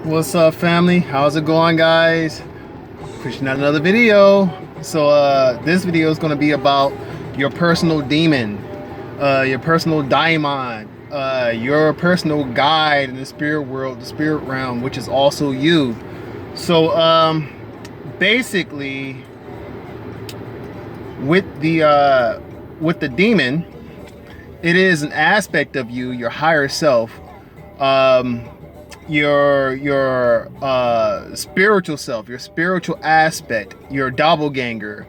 What's up, family? How's it going, guys? Pushing out another video. So this video is going to be about your personal demon, your personal daimon, your personal guide in the spirit world, the spirit realm, which is also you. So basically, with the demon, it is an aspect of you, your higher self, your spiritual self, your spiritual aspect, your doppelganger,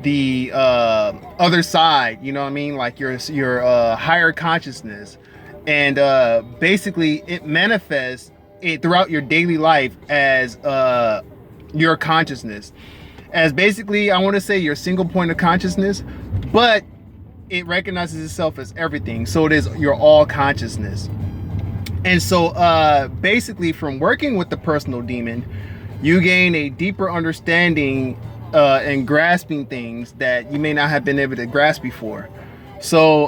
the other side, you know what I mean, like your higher consciousness. And basically it manifests throughout your daily life as your consciousness, as basically, I want to say, your single point of consciousness, but it recognizes itself as everything. So it is your all consciousness. And so basically, from working with the personal demon, you gain a deeper understanding and grasping things that you may not have been able to grasp before. So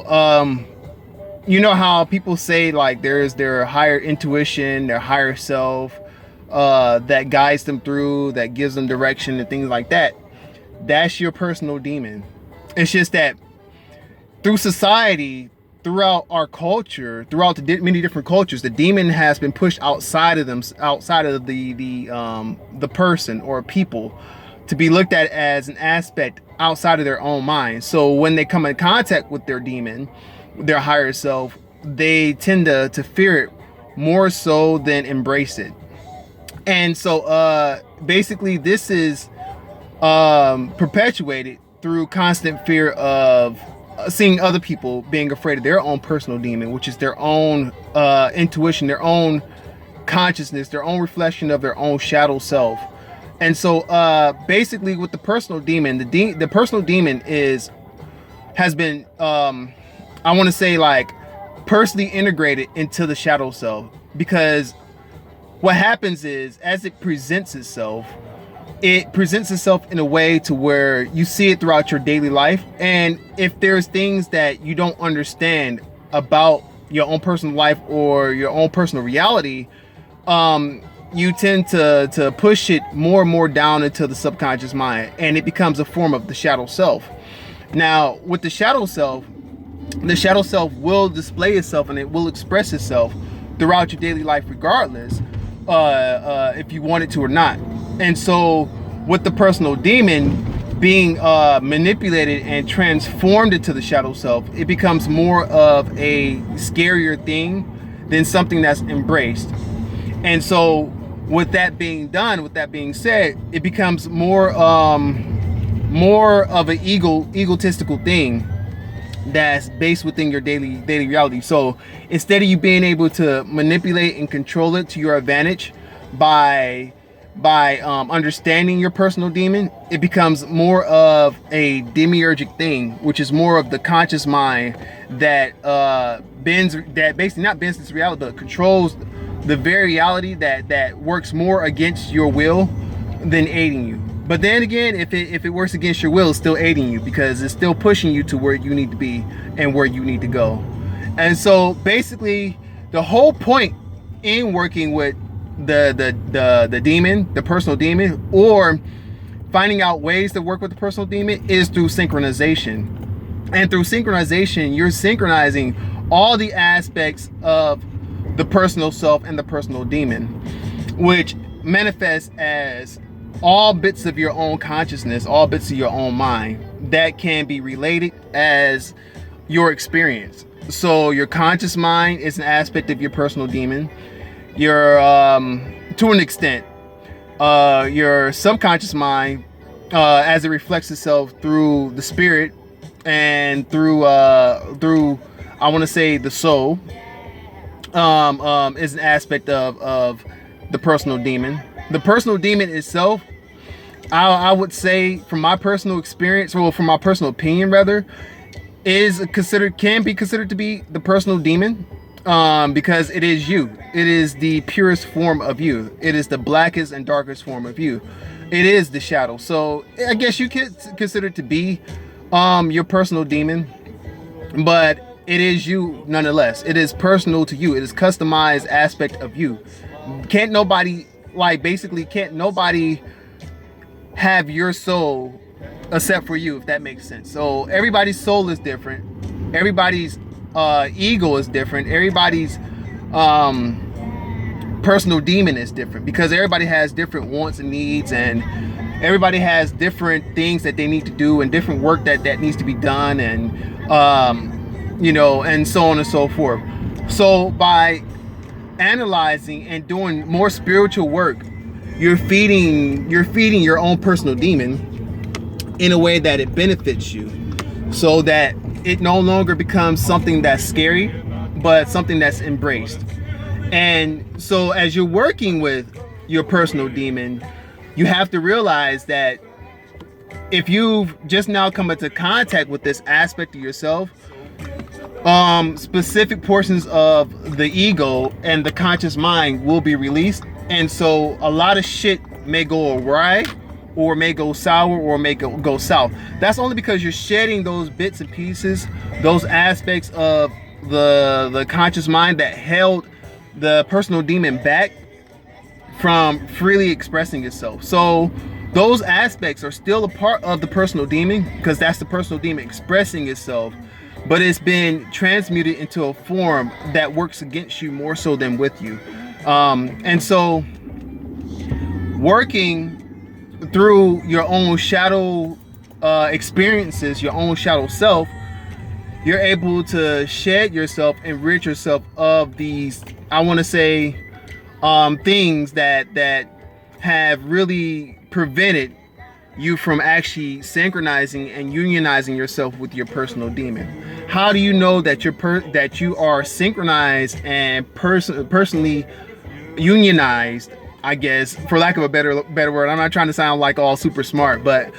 you know how people say, like, there's their higher intuition, their higher self, that guides them through, that gives them direction and things like that. That's your personal demon. It's just that through society, throughout our culture, throughout the many different cultures, the demon has been pushed outside of them, outside of the person or people, to be looked at as an aspect outside of their own mind. So when they come in contact with their demon, their higher self, they tend to fear it more so than embrace it. And so basically this is perpetuated through constant fear of seeing other people being afraid of their own personal demon, which is their own intuition, their own consciousness, their own reflection of their own shadow self. And so basically with the personal demon, the personal demon has been I want to say, like, personally integrated into the shadow self, because what happens is, as it presents itself in a way to where you see it throughout your daily life. And if there's things that you don't understand about your own personal life or your own personal reality, you tend to push it more and more down into the subconscious mind, and it becomes a form of the shadow self. Now, with the shadow self will display itself and it will express itself throughout your daily life regardless, if you want it to or not. And so with the personal demon being manipulated and transformed into the shadow self, it becomes more of a scarier thing than something that's embraced. And so with that being done, with that being said, it becomes more of an egotistical thing that's based within your daily reality. So instead of you being able to manipulate and control it to your advantage by understanding your personal demon, it becomes more of a demiurgic thing, which is more of the conscious mind that basically not bends this reality, but controls the very reality that works more against your will than aiding you. But then again, if it works against your will, it's still aiding you, because it's still pushing you to where you need to be and where you need to go. And so basically, the whole point in working with the demon, the personal demon, or finding out ways to work with the personal demon, is through synchronization. And through synchronization, you're synchronizing all the aspects of the personal self and the personal demon, which manifests as all bits of your own consciousness, all bits of your own mind that can be related as your experience. So your conscious mind is an aspect of your personal demon. Your to an extent, your subconscious mind, as it reflects itself through the spirit and through I want to say the soul, is an aspect of the personal demon. The personal demon itself, I would say, from my personal experience, or from my personal opinion rather, can be considered to be the personal demon, because it is you. It is the purest form of you. It is the blackest and darkest form of you. It is the shadow. So I guess you could consider it to be your personal demon, but it is you nonetheless. It is personal to you. It is customized aspect of you. Can't nobody like basically can't nobody have your soul except for you, if that makes sense. So everybody's soul is different, everybody's ego is different, everybody's personal demon is different, because everybody has different wants and needs, and everybody has different things that they need to do, and different work that needs to be done, and you know, and so on and so forth. So by analyzing and doing more spiritual work, you're feeding your own personal demon in a way that it benefits you, so that it no longer becomes something that's scary, but something that's embraced. And so as you're working with your personal demon, you have to realize that if you've just now come into contact with this aspect of yourself, specific portions of the ego and the conscious mind will be released. And so a lot of shit may go awry, or may go sour, or may go south. That's only because you're shedding those bits and pieces, those aspects of the conscious mind that held the personal demon back from freely expressing itself. So those aspects are still a part of the personal demon, because that's the personal demon expressing itself, but it's been transmuted into a form that works against you more so than with you. And so working through your own shadow experiences, your own shadow self, you're able to shed yourself and rid yourself of these, I want to say, things that have really prevented you from actually synchronizing and unionizing yourself with your personal demon. How do you know that you are synchronized and personally unionized, I guess, for lack of a better word? I'm not trying to sound like all super smart, but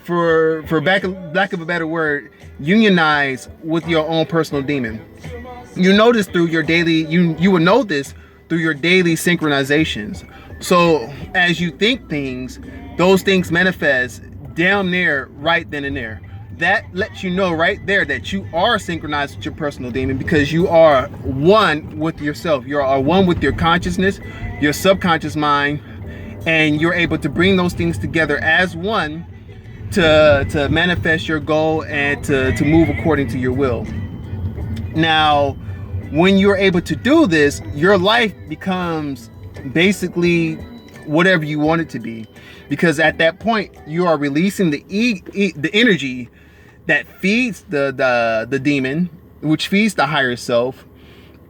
for lack of a better word, unionize with your own personal demon. You know this through your daily, you will know this through your daily synchronizations. So as you think things, those things manifest down there, right then and there. That lets you know right there that you are synchronized with your personal demon, because you are one with yourself. You are one with your consciousness, your subconscious mind, and you're able to bring those things together as one to manifest your goal and to move according to your will. Now, when you're able to do this, your life becomes basically whatever you want it to be, because at that point you are releasing the energy that feeds the demon, which feeds the higher self,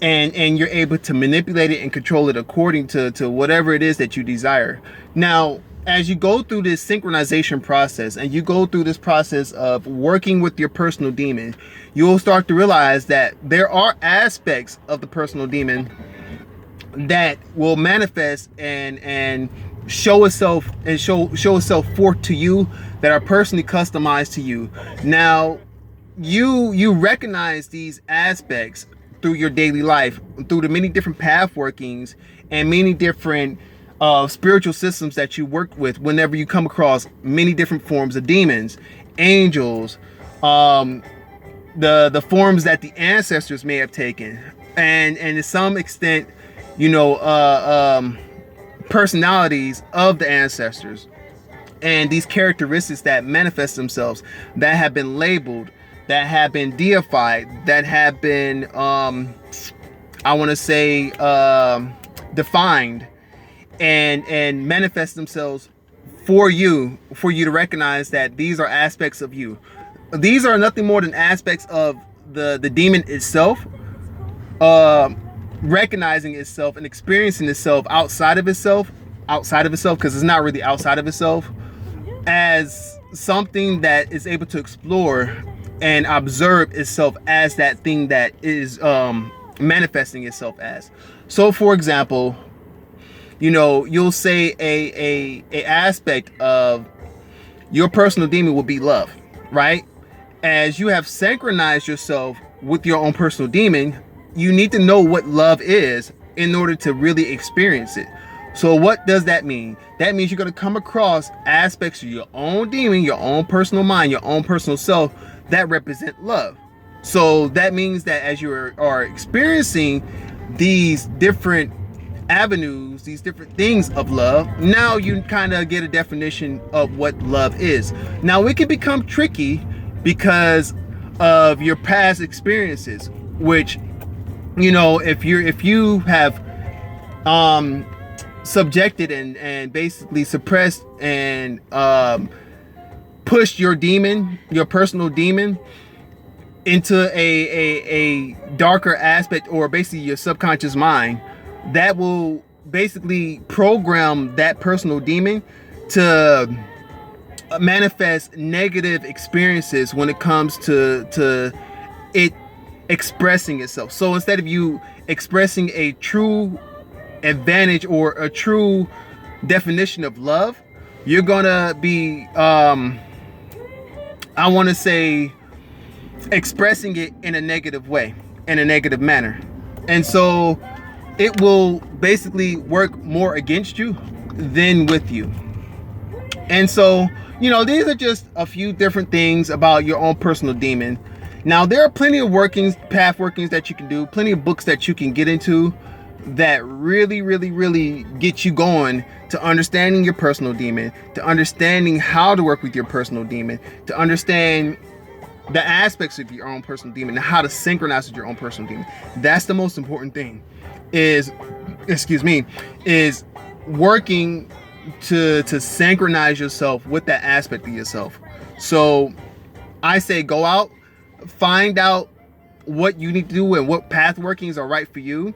and you're able to manipulate it and control it according to whatever it is that you desire. Now, as you go through this synchronization process, and you go through this process of working with your personal demon, you'll start to realize that there are aspects of the personal demon that will manifest and show itself and show itself forth to you, that are personally customized to you. Now, you recognize these aspects through your daily life, through the many different path workings and many different spiritual systems that you work with. Whenever you come across many different forms of demons, angels, the forms that the ancestors may have taken, and to some extent, you know, personalities of the ancestors, and these characteristics that manifest themselves, that have been labeled, that have been deified, that have been I want to say defined, and manifest themselves for you to recognize that these are aspects of you. These are nothing more than aspects of the demon itself, recognizing itself and experiencing itself outside of itself, because it's not really outside of itself, as something that is able to explore and observe itself as that thing that is manifesting itself as. So for example, you know, you'll say a aspect of your personal demon will be love, right? As you have synchronized yourself with your own personal demon, you need to know what love is in order to really experience it. So what does that mean? That means you're going to come across aspects of your own demon, your own personal mind, your own personal self that represent love. So that means that as you are experiencing these different avenues, these different things of love, now you kind of get a definition of what love is. Now it can become tricky because of your past experiences, which, you know, if you have subjected and basically suppressed and pushed your demon, your personal demon, into a darker aspect, or basically your subconscious mind, that will basically program that personal demon to manifest negative experiences when it comes to it expressing itself. So instead of you expressing a true advantage or a true definition of love, you're gonna be I want to say expressing it in a negative way, in a negative manner. And so it will basically work more against you than with you. And so, you know, these are just a few different things about your own personal demon. Now, there are plenty of path workings that you can do, plenty of books that you can get into that really get you going to understanding your personal demon, to understanding how to work with your personal demon, to understand the aspects of your own personal demon and how to synchronize with your own personal demon. That's the most important thing, is working to synchronize yourself with that aspect of yourself. So I say go out, find out what you need to do and what path workings are right for you.